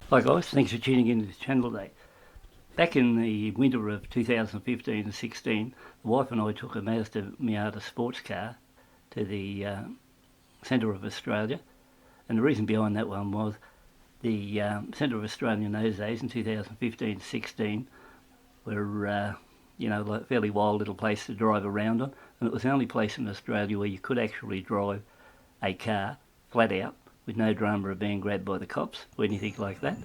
Hi guys, thanks for tuning into this channel today. Back in the winter of 2015 and 16, the wife and I took a Mazda Miata sports car to the centre of Australia, and the reason behind that one was the centre of Australia in those days, in 2015-16, were you know, like a fairly wild little place to drive around on, and it was the only place in Australia where you could actually drive a car flat out with no drama of being grabbed by the cops or anything like that.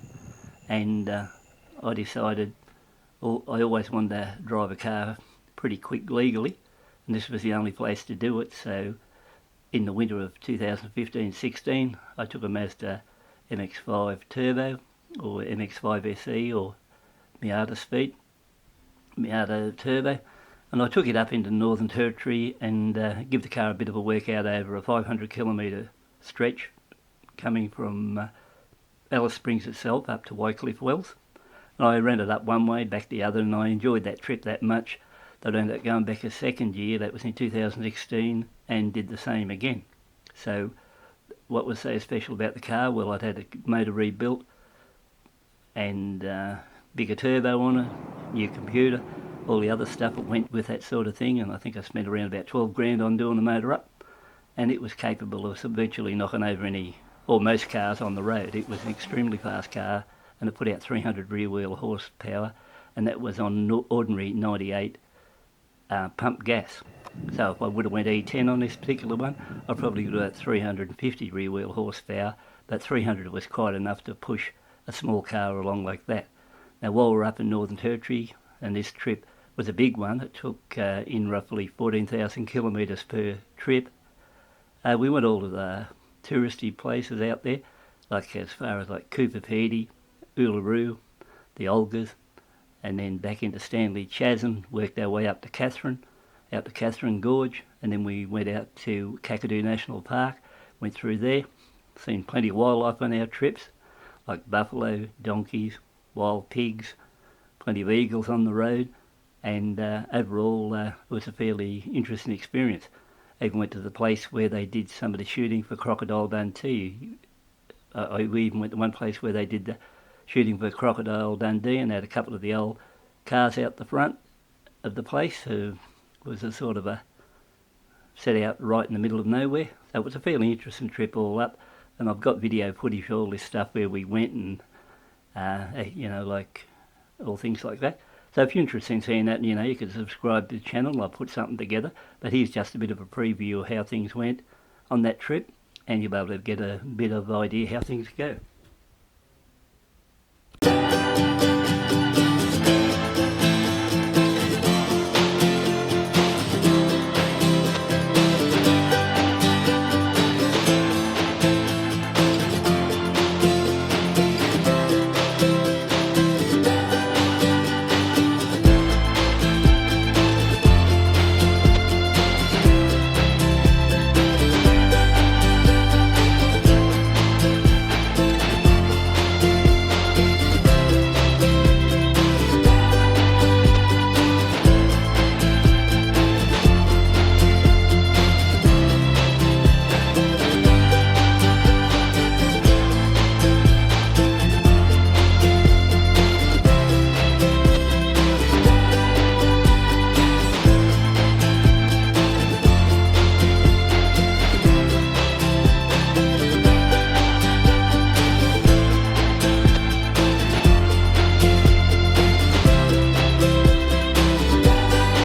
And I decided, well, I always wanted to drive a car pretty quick legally, and this was the only place to do it. So in the winter of 2015-16, I took a Mazda MX-5 Turbo, or MX-5 SE, or Miata Speed, Miata Turbo, and I took it up into the Northern Territory and give the car a bit of a workout over a 500 kilometre stretch coming from Alice Springs itself up to Whycliffe Wells. And I ran it up one way, back the other, and I enjoyed that trip that much that I ended up going back a second year, that was in 2016, and did the same again. So what was so special about the car? Well, I'd had a motor rebuilt and bigger turbo on it, new computer, all the other stuff that went with that sort of thing, and I think I spent around about 12 grand on doing the motor up, and it was capable of virtually knocking over any or most cars on the road. It was an extremely fast car, and it put out 300 rear wheel horsepower, and that was on ordinary 98 pump gas. So if I would have went E10 on this particular one, I probably would have had 350 rear wheel horsepower, but 300 was quite enough to push a small car along like that. Now while we're up in Northern Territory, and this trip was a big one, it took in roughly 14,000 kilometres per trip, we went all to the touristy places out there, like as far as like Cooper-Pedy, Uluru, the Olgas, and then back into Stanley Chasm, worked our way up to Katherine Gorge, and then we went out to Kakadu National Park, went through there, seen plenty of wildlife on our trips, like buffalo, donkeys, wild pigs, plenty of eagles on the road, and overall it was a fairly interesting experience. I even went to the place where they did some of the shooting for Crocodile Dundee. We even went to one place where they did the shooting for Crocodile Dundee, and had a couple of the old cars out the front of the place. It was a sort of a set out right in the middle of nowhere. So it was a fairly interesting trip all up, and I've got video footage of all this stuff where we went, and you know, like all things like that. So if you're interested in seeing that, you know, you can subscribe to the channel. I'll put something together. But here's just a bit of a preview of how things went on that trip, and you'll be able to get a bit of idea how things go.